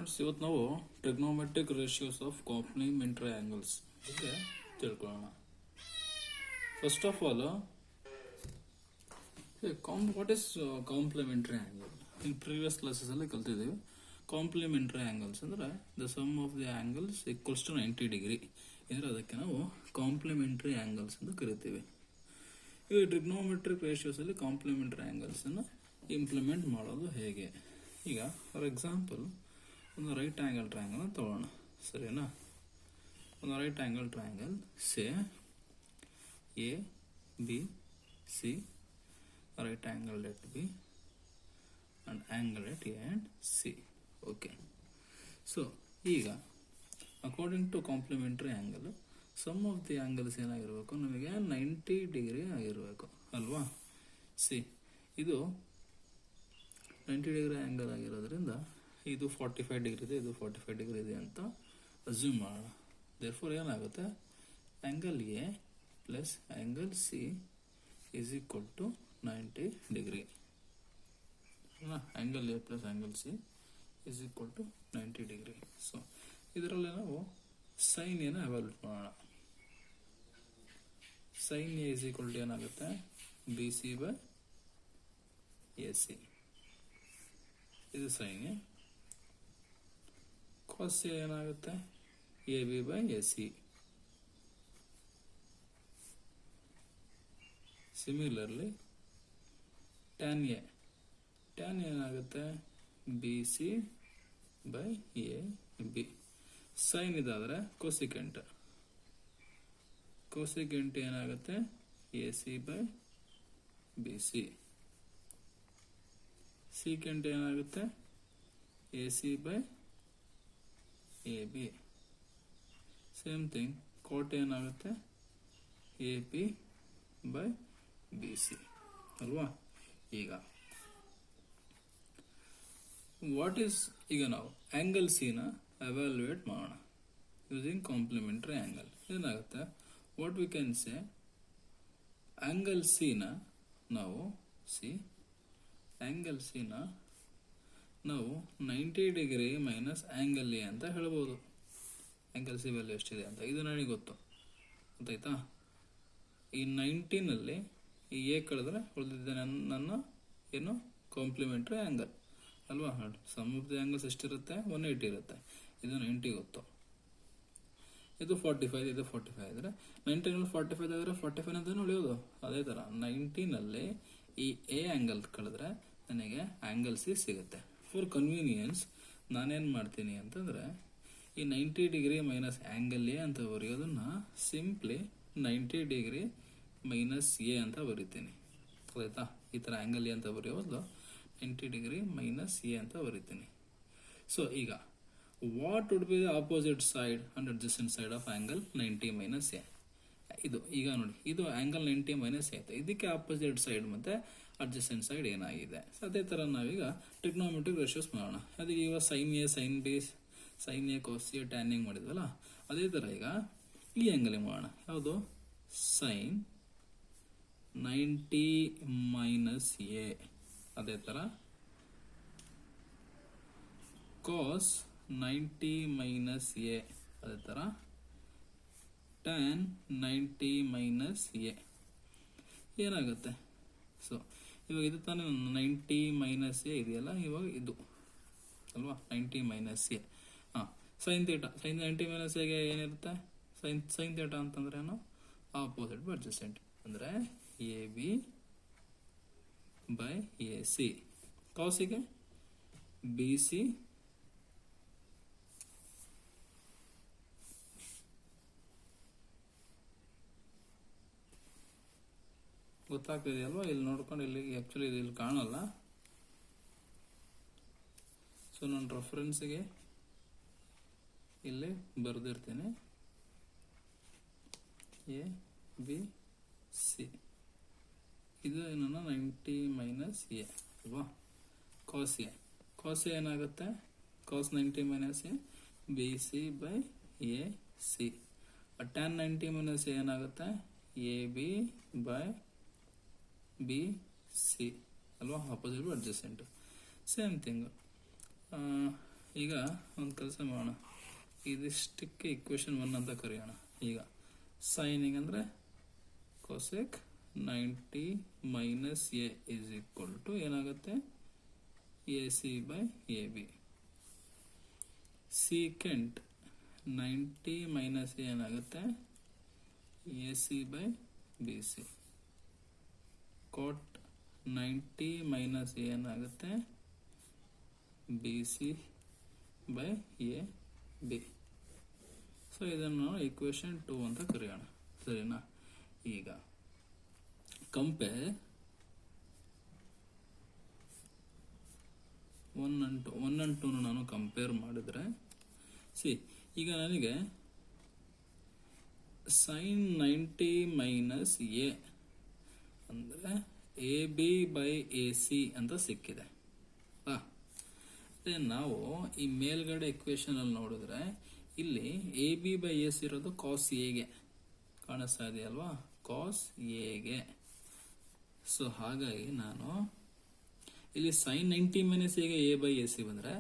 Friends, ಇವತ್ತು ನಾವು trigonometric ratios of complementary angles ಬಗ್ಗೆ ತಿಳ್ಕೊಳ್ಳೋಣ. First of all, what is complementary angle? In previous classes ಅಲ್ಲಿ ಕಲ್ತಿದ್ದೀವಿ. ಕಾಂಪ್ಲಿಮೆಂಟರಿ ಆಂಗಲ್ಸ್ ಅಂದ್ರೆ the sum of the angles equals to 90 degree. ಅಂದ್ರೆ ಅದಕ್ಕೆ ನಾವು ಕಾಂಪ್ಲಿಮೆಂಟರಿ ಆಂಗಲ್ಸ್ ಅಂತ ಕರಿತೀವಿ. ಈಗ ಟ್ರಿಗ್ನೋಮೆಟ್ರಿಕ್ ರೇಷಿಯೋಸ್ ಅಲ್ಲಿ ಕಾಂಪ್ಲಿಮೆಂಟರಿ ಆಂಗಲ್ಸ್ ಅನ್ನು ಇಂಪ್ಲಿಮೆಂಟ್ ಮಾಡೋದು ಹೇಗೆ? ಈಗ ಫಾರ್ ಎಕ್ಸಾಂಪಲ್ ಒಂದು ರೈಟ್ ಆಂಗಲ್ ಟ್ರಯಾಂಗಲ್ ತಗೊಳ್ಳೋಣ, ಸರಿನಾ? ಒಂದು right angle triangle say A B C, right angle at B and angle at A and C. Okay, so ಈಗ according to complementary angle sum of the angles ಏನಾಗಿರ್ಬೇಕು? ನಮಗೆ 90 degree ಆಗಿರಬೇಕು ಅಲ್ವಾ? C, ಇದು 90 degree angle ಆಗಿರೋದ್ರಿಂದ ಇದು 45 degree ಇದೆ, ಇದು 45 ಡಿಗ್ರಿ ಇದೆ ಅಂತ ಅಸ್ಯೂಮ್ ಮಾಡೋಣ. ದೇರ್ಫೋರ್ ಏನಾಗುತ್ತೆ? Angle A plus angle C is equal to 90 degree. Angle A plus angle C is equal to 90 degree. So ಇದರಲ್ಲಿ ನಾವು ಸೈನ್ ಎನ ಅವೈಲೇಟ್ ಮಾಡೋಣ. Sine A is equal to ಏನಾಗುತ್ತೆ? B C by A C. ಇದು sine A. Cos A ಏನಾಗುತ್ತೆ? A B by A C. Similarly tan A ಏನಾಗುತ್ತೆ? B C by A B. Sine ಇದಾದ್ರೆ cosecant ಏನಾಗುತ್ತೆ? A C by B C. Secant ಏನಾಗುತ್ತೆ? A C by A B. Same thing cot ಏನಾಗುತ್ತೆ? A P by B C ಅಲ್ವಾ? ಈಗ ಈಗ ನಾವು angle C ನ ಎವ್ಯಾಲ್ಯೂಯೇಟ್ ಮಾಡೋಣ ಯೂಸಿಂಗ್ ಕಾಂಪ್ಲಿಮೆಂಟರಿ ಆಂಗಲ್. ಏನಾಗುತ್ತೆ? What we can say, angle C ನ ನಾವು ಆಂಗಲ್ ಸಿ ನ ನಾವು 90 ಡಿಗ್ರಿ ಮೈನಸ್ ಆಂಗಲ್ ಎ ಅಂತ ಹೇಳ್ಬೋದು. ಆಂಗಲ್ ಸಿ ವ್ಯಾಲ್ಯೂ ಎಷ್ಟಿದೆ ಅಂತ ಇದು ನನಗೆ ಗೊತ್ತಾಯ್ತಾ? ಈ 90ನಲ್ಲಿ ಈ ಎ ಕಳೆದ್ರೆ ಉಳಿದಿದ್ದೆ ನನ್ನ ಏನು ಕಾಂಪ್ಲಿಮೆಂಟರಿ ಆಂಗಲ್ ಅಲ್ವಾ? ಸಮ್ ಆಫ್ ದಿ ಆಂಗಲ್ಸ್ ಎಷ್ಟಿರುತ್ತೆ? 180 ಇರುತ್ತೆ. ಇದು 90 ಗೊತ್ತು. ಇದು 45, ಇದು 45 ಇದ್ರೆ 90ನಲ್ಲಿ 45 ಆಗಿದ್ರೆ 45 ಅಂತಾನೆ ಉಳಿಯೋದು. ಅದೇ ತರ 90ನಲ್ಲಿ ಈ ಎ ಆಂಗಲ್ ಕಳೆದ್ರೆ ನನಗೆ ಆಂಗಲ್ ಸಿ ಸಿಗುತ್ತೆ. ಫಾರ್ ಕನ್ವೀನಿಯನ್ಸ್ ನಾನೇನ್ ಮಾಡ್ತೀನಿ ಅಂತಂದ್ರೆ ಈ 90 ಡಿಗ್ರಿ ಮೈನಸ್ ಆಂಗಲ್ ಎ ಅಂತ ಬರೆಯೋದನ್ನ ಸಿಂಪ್ಲಿ 90 ಡಿಗ್ರಿ ಮೈನಸ್ ಎ ಅಂತ ಬರಿತೀನಿ. ಆಯ್ತಾ? ಈ ತರ ಆಂಗಲ್ ಎ ಅಂತ ಬರೆಯೋದು 90 ಡಿಗ್ರಿ ಮೈನಸ್ ಎ ಅಂತ ಬರಿತೀನಿ. ಸೊ ಈಗ what would be the opposite side and adjacent side of angle 90 minus A? ಇದು ಈಗ ನೋಡಿ, ಇದು ಆಂಗಲ್ 90 ಮೈನಸ್ ಎ ಆಯ್ತು. ಇದಕ್ಕೆ ಆಪೋಸಿಟ್ ಸೈಡ್ ಮತ್ತೆ ಅಡ್ಜಸೆಂಟ್ ಸೈಡ್ ಏನಾಗಿದೆ? ಅದೇ ತರ ನಾವೀಗ ಟ್ರಿಗ್ನೋಮೆಟ್ರಿಕ್ ರೇಷಿಯೋಸ್ ಮಾಡೋಣ. ಅದಕ್ಕೆ ಈಗ sine A, sine B, sine A, cos A, tan A ಮಾಡಿದ್ವಲ್ಲ, ಅದೇ ತರ ಈಗ ಈ ಆಂಗಲ್ ಮಾಡೋಣ. ಯಾವುದು? Sine 90 minus A. ಅದೇ ತರ ಕಾಸ್ 90 ಮೈನಸ್ ಎ. ಅದೇ ತರ ಟ್ಯಾನ್ 90 ಮೈನಸ್ ಎ. ಏನಾಗುತ್ತೆ? ಸೊ ಇವಾಗ ಇದು ತಾನೇ 90 ಮೈನಸ್ ಎ ಇದೆಯಲ್ಲ, ಇವಾಗ ಇದು ಅಲ್ವಾ 90 minus A. Sine theta, sine 90 minus ಎಗೆ ಏನಿರುತ್ತೆ? ಸೈನ್ ಥೀಟಾ ಅಂತಂದ್ರೆ ಏನು? ಆಪೋಸಿಟ್ ಬೈ ಅಡ್ಜಸೆಂಟ್ ಅಂದ್ರೆ A B by A C. ಕಾಸಿಗೆ ಬಿ ಸಿ ಗೊತ್ತಾಗ್ತಿದೆಯಲ್ವಾ? ಇಲ್ಲಿ ನೋಡ್ಕೊಂಡು ಇಲ್ಲಿ ಆಕ್ಚುಲಿ ಇಲ್ಲಿ ಕಾಣಲ್ಲ. ಸೊ ನಾನು ರೆಫರೆನ್ಸ್ಗೆ ಇಲ್ಲಿ ಬರೆದಿರ್ತೀನಿ ಎ ಬಿ ಸಿ. ಇದು ನನ್ನ 90 ಮೈನಸ್ ಎ ಅಲ್ವಾ? ಕಾಸ್ ಎ ಏನಾಗುತ್ತೆ? Cos 90 minus A B C by A C. Tan 90 minus A ಏನಾಗುತ್ತೆ? A B by B C ಅಲ್ವಾ? Opposite by adjacent. Same thing ಈಗ ಒಂದು ಕೆಲಸ ಮಾಡೋಣ, ಇದಿಷ್ಟಕ್ಕೆ ಇಕ್ವೇಶನ್ 1 ಅಂತ ಕರೆಯೋಣ. ಈಗ ಸೈನಿಂಗ್ ಅಂದರೆ cosec 90 minus A is equal to ಏನಾಗುತ್ತೆ, A C by A B. Secant 90 minus A ಏನಾಗುತ್ತೆ, A C by B C. Cot 90 minus A ಏನಾಗುತ್ತೆ, B C by A B. So ಇದನ್ನು ನಾವು ಇಕ್ವೇಶನ್ 2 ಅಂತ ಕರೆಯೋಣ, ಸರಿನಾ? ಈಗ ಕಂಪೇರ್ 1 and 2 ನಾನು ಕಂಪೇರ್ ಮಾಡಿದ್ರೆ ಈಗ ನನಗೆ ಸೈನ್ 90 ಮೈನಸ್ ಎ ಅಂದರೆ A B by A C ಅಂತ ಸಿಕ್ಕಿದೆ. ನಾವು ಈ ಮೇಲ್ಗಡೆ ಇಕ್ವೇಶನ್ ಅಲ್ಲಿ ನೋಡಿದ್ರೆ ಇಲ್ಲಿ ಎ ಬಿ ಬೈ ಎಸ್ ಇರೋದು ಕಾಸ್ ಎಗೆ ಕಾಣಿಸ್ತಾ ಇದೆಯಲ್ವಾ, ಕಾಸ್ ಎಗೆ. ಸೊ ಹಾಗಾಗಿ ನಾನು ಇಲ್ಲಿ ಸೈನ್ 90 ಮೈನಸ್ ಎಗೆ ಎ ಬೈ ಎ ಸಿ ಬಂದರೆ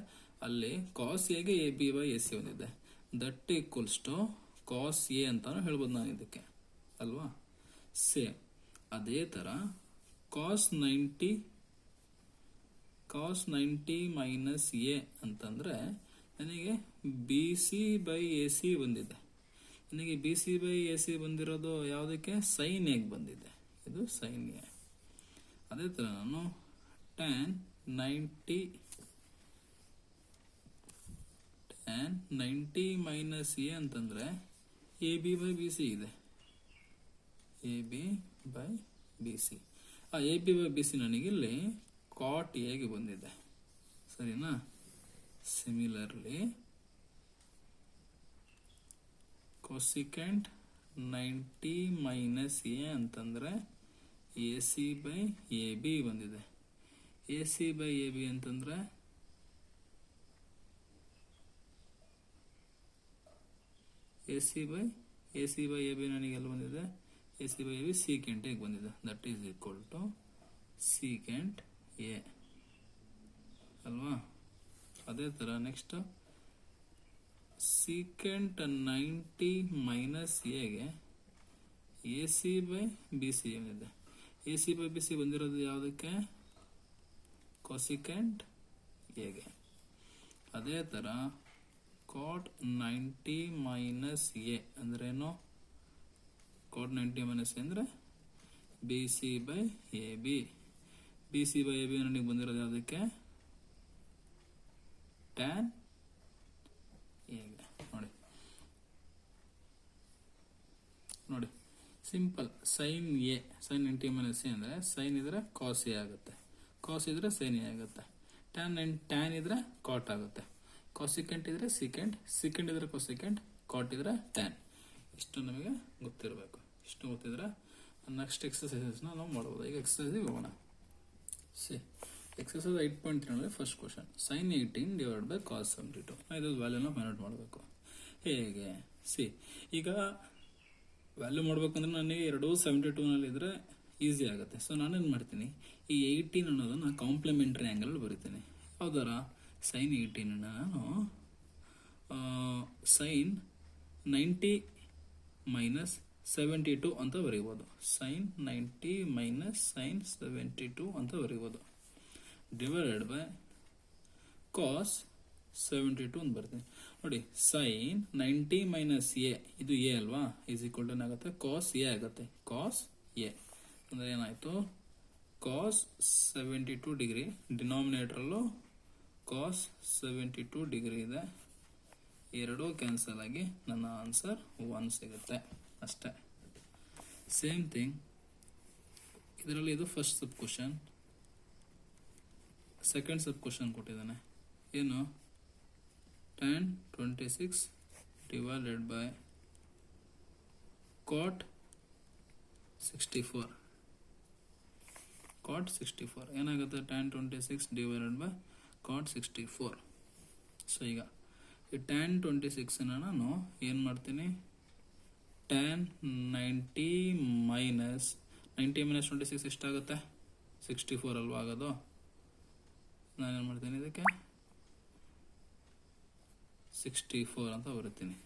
ಅಲ್ಲಿ ಕಾಸ್ ಎಗೆ A B by A C ಬಂದಿದೆ. That equals to cos A ಅಂತಾನು ಹೇಳ್ಬೋದು ನಾನು ಇದಕ್ಕೆ, ಅಲ್ವಾ? ಸೇಮ್ ಅದೇ ಥರ ಕಾಸ್ 90 ಮೈನಸ್ ಎ ಅಂತಂದರೆ ನನಗೆ B C by A C ಬಂದಿದೆ. ನನಗೆ B C by A C ಬಂದಿರೋದು ಯಾವುದಕ್ಕೆ, ಸೈನ್ ಎಗೆ ಬಂದಿದೆ. ಇದು ಸೈನ್ ಎ. ಅದೇ ಥರ ನಾನು ಟ್ಯಾನ್ 90 ಮೈನಸ್ ಎ ಅಂತಂದರೆ A B by B C ಇದೆ, A B by B C. ಆ A B by B C ನನಗಿಲ್ಲಿ ಕಾಟ್ ಎಗೆ ಬಂದಿದೆ, ಸರಿನಾ? ಸಿಮಿಲರ್ಲಿ ಕೊಸಿಕೆಂಟ್ 90 ಮೈನಸ್ ಎ ಅಂತಂದರೆ A C by A B ಬಂದಿದೆ. A C by A B ಅಂತಂದರೆ A C by A B ನನಗೆಲ್ಲ ಬಂದಿದೆ, A C by A B secant ಎಗೆ ಬಂದಿದೆ. That is equal to secant A, ಅಲ್ವಾ? ಅದೇ ಥರ ನೆಕ್ಸ್ಟ್ ಸೀಕೆಂಟ್ 90 ಮೈನಸ್ ಎಗೆ A C by B C ಏನಿದೆ, A C by B C ಬಂದಿರೋದು ಯಾವುದಕ್ಕೆ, ಕೊಸಿಕೆಂಟ್ ಎಗೆ. ಅದೇ ಥರ ಕಾಟ್ 90 ಮೈನಸ್ ಎ ಅಂದ್ರೇನು, ಕಾಟ್ 90 ಮೈನಸ್ ಎ ಅಂದರೆ B C by A B. B C by A B ನನಗೆ ಬಂದಿರೋದು ಯಾವುದಕ್ಕೆ, ಟ್ಯಾನ್ ಎಗೆ. ನೋಡಿ simple. Sine A, sine 90 minus A ಅಂದರೆ ಸೈನ್ ಇದ್ರೆ ಕಾಸ್ ಎ ಆಗುತ್ತೆ, ಕಾಸ್ ಇದ್ರೆ ಸೈನ್ ಎ ಆಗುತ್ತೆ. ಟ್ಯಾನ್ ಇದ್ರೆ ಕಾಟ್ ಆಗುತ್ತೆ, ಕಾಸಿಕೆಂಟ್ ಇದ್ರೆ ಸೀಕೆಂಟ್, ಸೀಕೆಂಟ್ ಇದ್ರೆ ಕೊಸಿಕೆಂಟ್, ಕಾಟ್ ಇದ್ರೆ ಟ್ಯಾನ್. ಇಷ್ಟು ನಮಗೆ ಗೊತ್ತಿರಬೇಕು. ಇಷ್ಟು ಗೊತ್ತಿದ್ರೆ ನೆಕ್ಸ್ಟ್ ಎಕ್ಸಸೈಸಸ್ನ ನಾವು ಮಾಡ್ಬೋದು. ಈಗ ಎಕ್ಸಸೈಸಿಗೆ ಹೋಗೋಣ. ಎಕ್ಸಸೈಸ್ 8.3 ಅಂದರೆ first question, sine 18 divide by cos 72. ಇದು ವ್ಯಾಲ್ಯೂನ ಫೈಂಡ್ ಔಟ್ ಮಾಡಬೇಕು. ಹೇಗೆ? ಈಗ ವ್ಯಾಲ್ಯೂ ಮಾಡ್ಬೇಕಂದ್ರೆ ನನಗೆ ಎರಡೂ 72 ಇದ್ರೆ ಈಸಿ ಆಗುತ್ತೆ. ಸೊ ನಾನೇನು ಮಾಡ್ತೀನಿ, ಈ 18 ಅನ್ನೋದನ್ನು ಕಾಂಪ್ಲಿಮೆಂಟ್ರಿ ಆ್ಯಂಗಲ್ ಬರಿತೀನಿ. ಯಾವ್ದಾರ ಸೈನ್ 18 ನಾನು ಸೈನ್ 90 ಮೈನಸ್ 72 ಅಂತ ಬರೀಬೋದು. ಸೈನ್ 90 ಮೈನಸ್ ಸೈನ್ 72 ಅಂತ ಬರೀಬೋದು. ಡಿವೈಡೆಡ್ ಬೈ ಕಾಸ್ 72 ಅಂತ ಬರ್ತೀನಿ. ನೋಡಿ ಸೈನ್ 90 ಮೈನಸ್ ಎ, ಇದು ಎ ಅಲ್ವಾ, ಈಸ್ ಈಕ್ವಲ್ ಟು ಏನಾಗುತ್ತೆ, ಕಾಸ್ ಎ ಆಗುತ್ತೆ. ಕಾಸ್ ಎ ಅಂದರೆ ಏನಾಯಿತು, ಕಾಸ್ 72 ಡಿಗ್ರಿ, ಡಿನಾಮಿನೇಟ್ರಲ್ಲೂ ಕಾಸ್ 72 ಡಿಗ್ರಿ ಇದೆ. ಎರಡೂ ಕ್ಯಾನ್ಸಲ್ ಆಗಿ ನನ್ನ ಆನ್ಸರ್ 1 ಸಿಗುತ್ತೆ ಅಷ್ಟೇ. ಸೇಮ್ ಥಿಂಗ್ ಇದರಲ್ಲಿ ಇದು first sub question. Second sub question ಕೊಟ್ಟಿದ್ದಾನೆ, ಏನು, tan 26 divided by cot 64. Cot 64 ಏನಾಗುತ್ತೆ, tan 26 divided by cot 64. So ಈಗ ಈ tan 26 ನಾನು ಏನು ಮಾಡ್ತೀನಿ, tan 90 ಮೈನಸ್ 26 ಎಷ್ಟಾಗುತ್ತೆ, 64 ಅಲ್ವಾ ಆಗೋದು. ನಾನೇನು ಮಾಡ್ತೀನಿ, ಇದಕ್ಕೆ 64 ಅಂತ ಬರುತ್ತೀನಿ,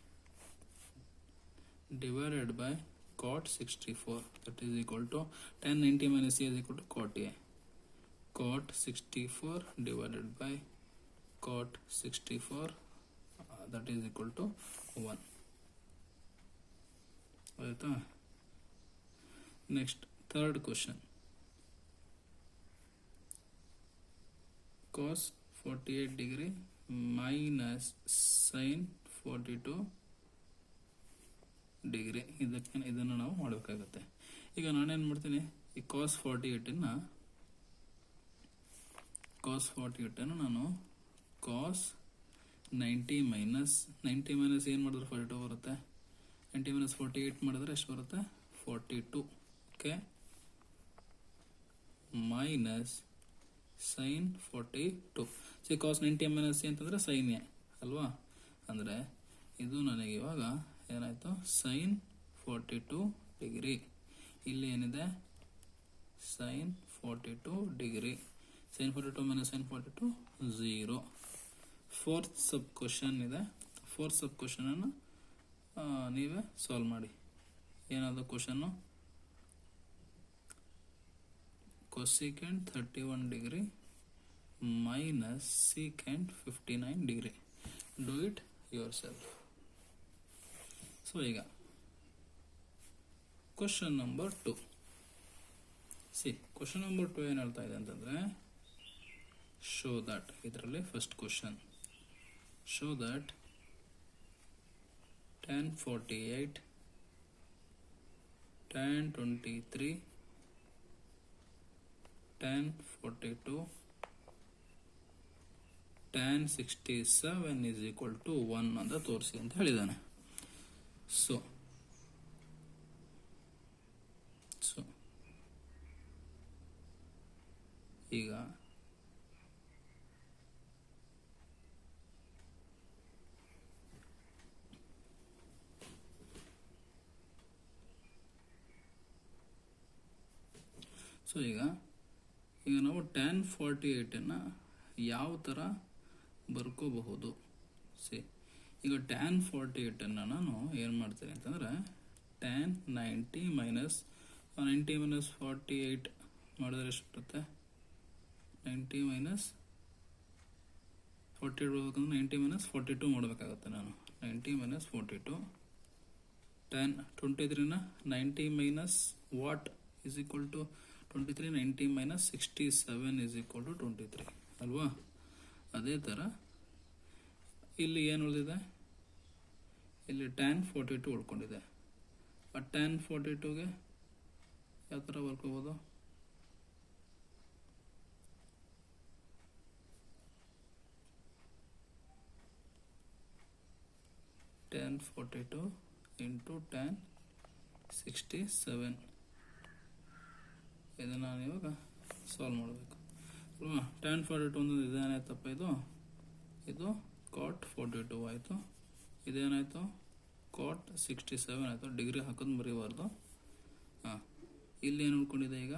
divided by cot 64, that is equal to tan 90 minus a is equal to cot a. Cot 64 divided by cot 64, that is equal to 1. ಆಯ್ತಾ? Next third question. cos 48 degree minus sin 42 degree, ಇದನ್ನು ನಾವು ಮಾಡಬೇಕಾಗುತ್ತೆ. ಈಗ ನಾನೇನು ಮಾಡ್ತೀನಿ, ಈ cos 48 ನಾನು cos 90 minus ಏನು ಮಾಡಿದ್ರೆ 42 ಬರುತ್ತೆ, 90 ಮೈನಸ್ 48 ಮಾಡಿದ್ರೆ ಎಷ್ಟು ಬರುತ್ತೆ 42. Okay, minus sin 42. cos 90 minus ಅಂತಂದರೆ sin ಎ ಅಲ್ವಾ, ಅಂದರೆ ಇದು ನನಗೆ ಇವಾಗ ಏನಾಯಿತು sin 42 ಡಿಗ್ರಿ. ಇಲ್ಲಿ ಏನಿದೆ sin 42 degree, sin 42 minus sin 42 0. Fourth sub question ಇದೆ, ಫೋರ್ತ್ ಸಬ್ ಕ್ವಶನನ್ನು ನೀವೇ ಸಾಲ್ವ್ ಮಾಡಿ. ಏನಾದ question, cosecant 31 degree minus secant 59 degree. Do it your self. So ಈಗ ಕ್ವಶನ್ ನಂಬರ್ 2. ಕ್ವಶನ್ ನಂಬರ್ 2 ಏನು ಹೇಳ್ತಾ ಇದೆ ಅಂತಂದರೆ, ಶೋ ದಟ್, ಇದರಲ್ಲಿ first question, show that tan 48, tan 23, tan 42, tan 67 is equal to 1 ಅಂತ ತೋರಿಸಿ ಅಂತ ಹೇಳಿದ್ದಾನೆ. ಸೊ ಈಗ ನಾವು tan 48 ಯಾವ ಥರ ಬರ್ಕೋಬಹುದು. ಈಗ tan 48 ನಾನು ಏನು ಮಾಡ್ತೀನಿ ಅಂತಂದರೆ, tan 90 ಮೈನಸ್ 48 ಮಾಡಿದ್ರೆ ಎಷ್ಟು ಬರುತ್ತೆ, 90 ಮೈನಸ್ 48 ಬರ್ಬೇಕಂದ್ರೆ 90 ಮೈನಸ್ 42 ಮಾಡಬೇಕಾಗುತ್ತೆ ನಾನು. 90 minus 42, tan 23 90 minus what is equal to 23, 90 minus 67 is equal to 23 ಅಲ್ವಾ. ಅದೇ ಥರ ಇಲ್ಲಿ ಏನು ಉಳಿದಿದೆ, ಇಲ್ಲಿ tan 42 ಉಳ್ಕೊಂಡಿದೆ. ಆ tan 42ಗೆ ಯಾವ ಥರ ಬರ್ಕೋಬೋದು, tan 42 ಇಂಟು tan 67, ಇದನ್ನು ನಾನು ಇವಾಗ ಸಾಲ್ವ್ ಮಾಡಬೇಕು ಅಲ್ವಾ. tan 42 ಒಂದು ಇದೇನಾಯ್ತಪ್ಪ, ಇದು cot 42 ಆಯಿತು, ಇದೇನಾಯಿತು cot 67 ಆಯಿತು. ಡಿಗ್ರಿ ಹಾಕೋದು ಮರಿಬಾರ್ದು. ಇಲ್ಲಿ ಏನು ಉಳ್ಕೊಂಡಿದೆ ಈಗ,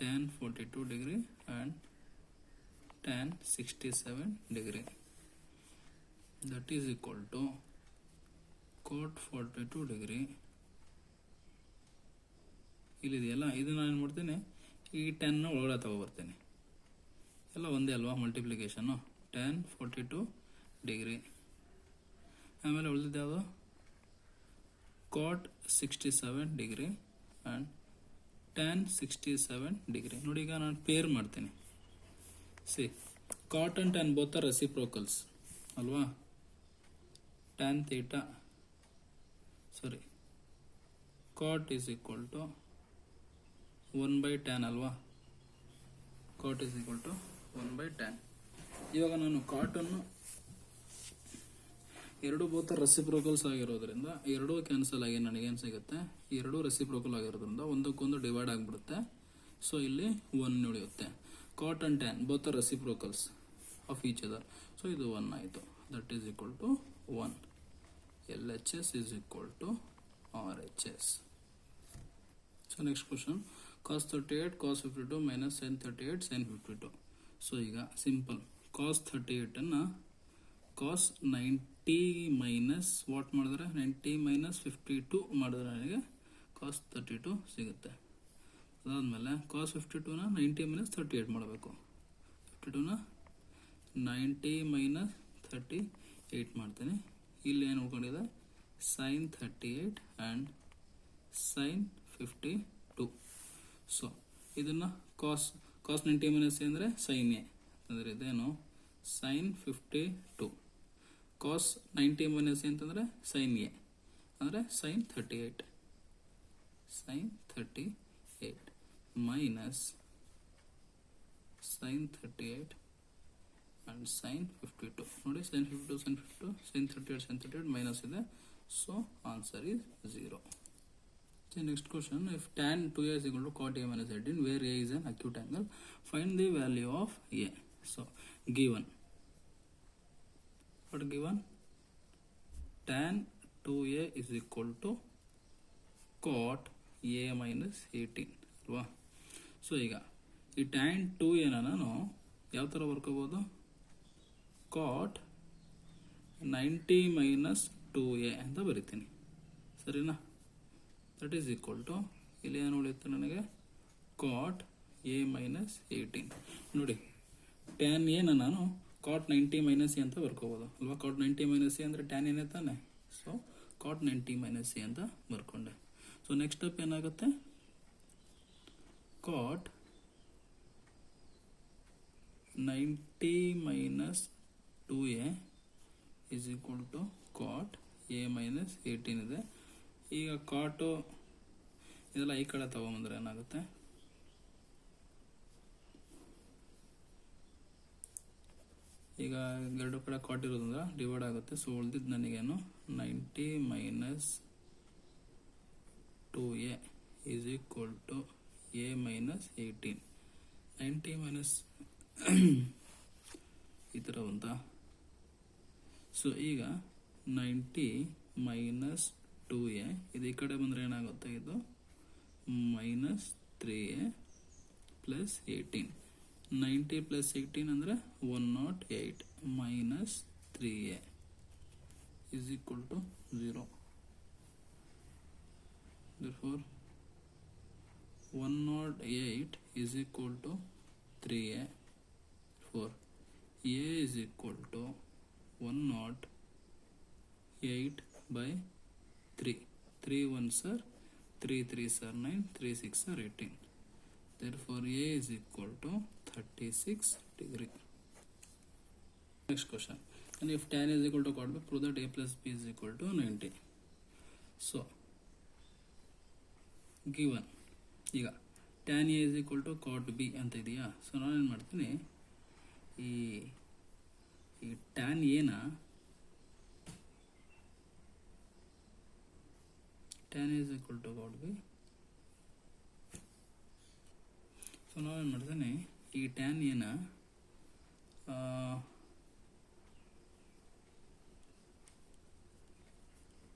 tan 42 degree and tan 67 degree, that is equal to cot 42 degree. ಇಲ್ಲಿದೆಯಲ್ಲ, ಇದು ನಾನು ಏನು ಮಾಡ್ತೀನಿ, ಈ 10 ಒಳಗಡೆ ತಗೊಬರ್ತೀನಿ, ಎಲ್ಲ ಒಂದೇ ಅಲ್ವಾ ಮಲ್ಟಿಪ್ಲಿಕೇಶನ್ನು. tan 42 ಡಿಗ್ರಿ, ಆಮೇಲೆ ಉಳಿದಿದ್ದು ಯಾವುದು, cot 67 degree and tan 67 degree. ನೋಡಿ ಈಗ ನಾನು ಪೇರ್ ಮಾಡ್ತೀನಿ. cot and tan both are reciprocals ಅಲ್ವಾ. tan theta, cot is equal to 1 by tan ಅಲ್ವಾ, cot is equal to 1 by tan. ಇವಾಗ ನಾನು ಕಾಟನ್ನು ಎರಡು ಬೋತ ರೆಸಿಪ್ರೋಕಲ್ಸ್ ಆಗಿರೋದ್ರಿಂದ ಎರಡೂ ಕ್ಯಾನ್ಸಲ್ ಆಗಿ ನನಗೇನು ಸಿಗುತ್ತೆ, ಎರಡೂ ರೆಸಿಪ್ರೋಕಲ್ ಆಗಿರೋದ್ರಿಂದ ಒಂದಕ್ಕೊಂದು ಡಿವೈಡ್ ಆಗಿಬಿಡುತ್ತೆ. ಸೊ ಇಲ್ಲಿ 1 ಉಳಿಯುತ್ತೆ. Cot and tan both are reciprocals of each other. So ಇದು 1 ಆಯಿತು. That is equal to 1. LHS is equal to RHS. So next question, cos 38 cos 52 minus sin 38 sin 52. So ಈಗ ಸಿಂಪಲ್, cos 38ಅನ್ನು cos 90 minus what ಮಾಡಿದ್ರೆ 90 minus 52 ಮಾಡಿದ್ರೆ ನನಗೆ ಕಾಸ್ 32 ಸಿಗುತ್ತೆ. ಅದಾದಮೇಲೆ ಕಾಸ್ 52ನ 90 ಮೈನಸ್ 38 ಮಾಡಬೇಕು. 52ನ 90 ಮೈನಸ್ 38 ಮಾಡ್ತೀನಿ. ಇಲ್ಲಿ ಏನು ಉಳ್ಕೊಂಡಿದೆ ಸೈನ್ 38 ಆ್ಯಂಡ್ ಸೈನ್ 52. ಸೊ ಇದನ್ನು ಕಾಸ್ 90 ಮೈನಸ್ ಎ ಅಂದರೆ ಸೈನ್ ಎ ಅಂದರೆ ಇದೇನು ಸೈನ್ 52. ಕಾಸ್ 90 ಮೈನಸ್ ಎ ಅಂತಂದರೆ ಸೈನ್ ಎ ಅಂದರೆ sine 38. Sine 38 minus sine 38 and sin 52. ನೋಡಿ sin 52 sin 52 sin 38 minus ಇದೆ. So answer is 0. The next question, if tan 2a is equal to cot a minus 18 where a is an acute angle, find the value of a. So given what given tan 2a is equal to cot a minus 18 ಅಲ್ವಾ. So ಈಗ ಈ tan 2a ನಾನು ಯಾವ ಥರ ಬರ್ಕೋಬೋದು ಕಾಟ್ 90 minus 2a ಅಂತ ಬರಿತೀನಿ, ಸರಿನಾ. That is equal to ಇಲ್ಲಿ ಏನು ಉಳಿಯುತ್ತೆ ನನಗೆ ಕಾಟ್ ಎ ಮೈನಸ್ 18. ನೋಡಿ ಟ್ಯಾನ್ ಎನ ನಾನು ಕಾಟ್ 90 ಮೈನಸ್ ಎ ಅಂತ ಬರ್ಕೋಬೋದು ಅಲ್ವಾ. ಕಾಟ್ 90 ಮೈನಸ್ ಎ ಅಂದರೆ ಟ್ಯಾನ್ ಏನೇ ತಾನೆ. ಸೊ ಕಾಟ್ 90 ಮೈನಸ್ ಎ ಅಂತ ಬರ್ಕೊಂಡೆ. ಸೊ ನೆಕ್ಸ್ಟ್ ಸ್ಟೆಪ್ ಏನಾಗುತ್ತೆ ಕಾಟ್ 90 minus 2a is equal to cot a minus 18 ಇದೆ. ಈಗ ಕಾಟು ಇದೆಲ್ಲ ಈ ಕಡೆ ತಗೊಂಬಂದ್ರೆ ಏನಾಗುತ್ತೆ ಈಗ ಎರಡು ಕಡೆ ಕಾಟ್ ಇರೋದ್ರಿಂದ ಡಿವೈಡ್ ಆಗುತ್ತೆ. ಸೊ ಉಳಿದಿದ್ದು ನನಗೇನು 90 minus 2a is equal to a minus 18. 90 minus ಈ ಥರ ಬಂತಾ. ಸೊ ಈಗ 90 ಮೈನಸ್ 2a ಇದು ಈ ಕಡೆ ಬಂದರೆ ಏನಾಗುತ್ತೆ ಇದು ಮೈನಸ್ 3a ಪ್ಲಸ್ 18. 90 ಪ್ಲಸ್ 18 ಅಂದರೆ 108 minus 3a is equal to 0. Therefore 108 is equal to 3a. For a is equal to 108 by 3. 3 1s are 3 3s are 9, 3 6 are 18. Therefore a is equal to 36 degree. Next question, and if tan is equal to cot b, prove that a plus b is equal to 90. So given ಈಗ tan a is equal to cot b ಅಂತ ಇದೆಯಾ. So ನಾನೇನು ಮಾಡ್ತೀನಿ ಈ tan a tan is equal to cot b. So ನಾವೇನು ಮಾಡ್ತೀನಿ ಈ tan a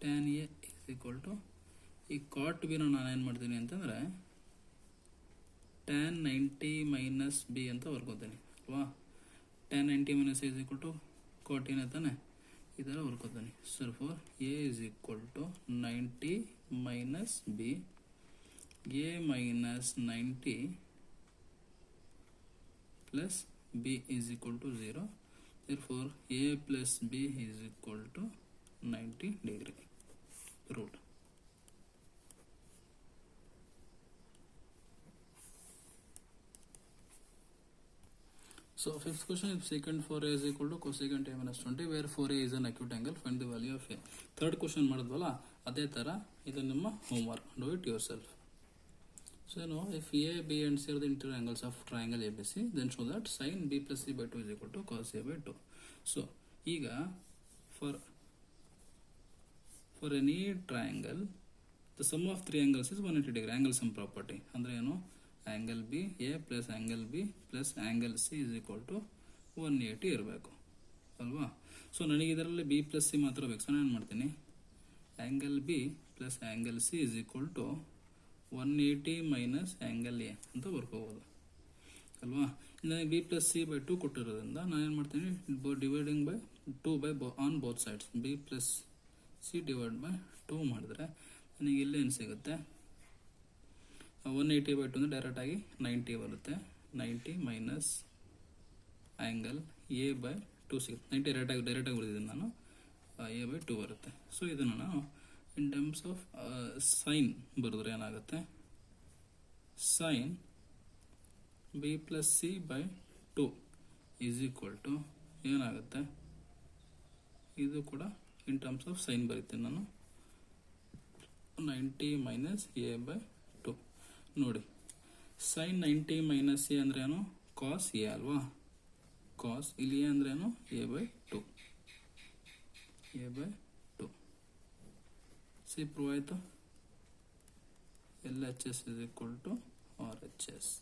tan a is equal to ಈ ಕಾಟ್ ಬಿನ ನಾನೇನು ಮಾಡ್ತೀನಿ ಅಂತಂದರೆ tan 90 ಮೈನಸ್ ಬಿ ಅಂತ ಬರ್ಕೋತೀನಿ ಅಲ್ವಾ. tan 90 minus A is equal to cot ಏನೇ ತಾನೆ ಈ ಥರ ಬರ್ಕೋತೀನಿ. So for A is equal to 90 minus B, A minus 90 plus B is equal to 0. therefore a plus b is equal to 90 degree. Proved. So fifth question, if secant 4a is equal to cosecant a minus 20 where 4a is an acute angle, find the value of a. Third question ಮಾಡಿದ್ವಲ್ಲ ಅದೇ ಥರ ಇದು ನಿಮ್ಮ homework, do it yourself. So you know, if a, b and c are the interior angles of triangle ABC, then show that sin b plus c by 2 is equal to cos a by 2. So ಈಗ for any triangle the sum of three angles is 180 degree. Angle sum property ಅಂದ್ರೆ ಏನು, angle b a plus angle b plus angle c is equal to 180 ಇರಬೇಕು ಅಲ್ವಾ. So ನನಗೆ ಇದರಲ್ಲಿ b plus c ಮಾತ್ರ ಬೇಕು. So ನಾನು ಏನು ಮಾಡ್ತೀನಿ angle b plus angle c is equal to 180 minus angle A ಅಂತ ಬರ್ಕೋಬೋದು ಅಲ್ವಾ. ನನಗೆ ಬಿ ಪ್ಲಸ್ ಸಿ ಬೈ 2 ಕೊಟ್ಟಿರೋದ್ರಿಂದ ನಾನೇನು ಮಾಡ್ತೀನಿ, dividing by 2 by on both sides, B plus C divide by 2 ಮಾಡಿದ್ರೆ ನನಗೆ ಇಲ್ಲೇ ಏನು ಸಿಗುತ್ತೆ, 180 ಬೈ 2 ಅಂದರೆ ಡೈರೆಕ್ಟಾಗಿ 90 ಬರುತ್ತೆ. 90 ಮೈನಸ್ ಆ್ಯಂಗಲ್ ಎ ಬೈ 2 ಸಿಗುತ್ತೆ. 90 ಡೈರೆಕ್ಟಾಗಿ ಬರೆದಿದ್ದೀನಿ ನಾನು, ಎ ಬೈ 2 ಬರುತ್ತೆ. ಸೊ ಇದನ್ನು ನಾವು ಇನ್ ಟರ್ಮ್ಸ್ ಆಫ್ ಸೈನ್ ಬರೆದ್ರೆ ಏನಾಗುತ್ತೆ, sine B plus C by 2 is equal to ಏನಾಗುತ್ತೆ, ಇದು ಕೂಡ ಇನ್ ಟರ್ಮ್ಸ್ ಆಫ್ ಸೈನ್ ಬರೀತೀನಿ ನಾನು, 90 ಮೈನಸ್ ಎ ಬೈ 2. ನೋಡಿ ಸೈನ್ 90 ಮೈನಸ್ ಎ ಅಂದ್ರೇನು, ಕಾಸ್ ಎ ಅಲ್ವಾ, ಕಾಸ್ ಇಲ್ಲಿ ಎ ಅಂದ್ರೇನು, A by 2, A by 2. C prove ಆಯಿತು. L H S is equal to R H S.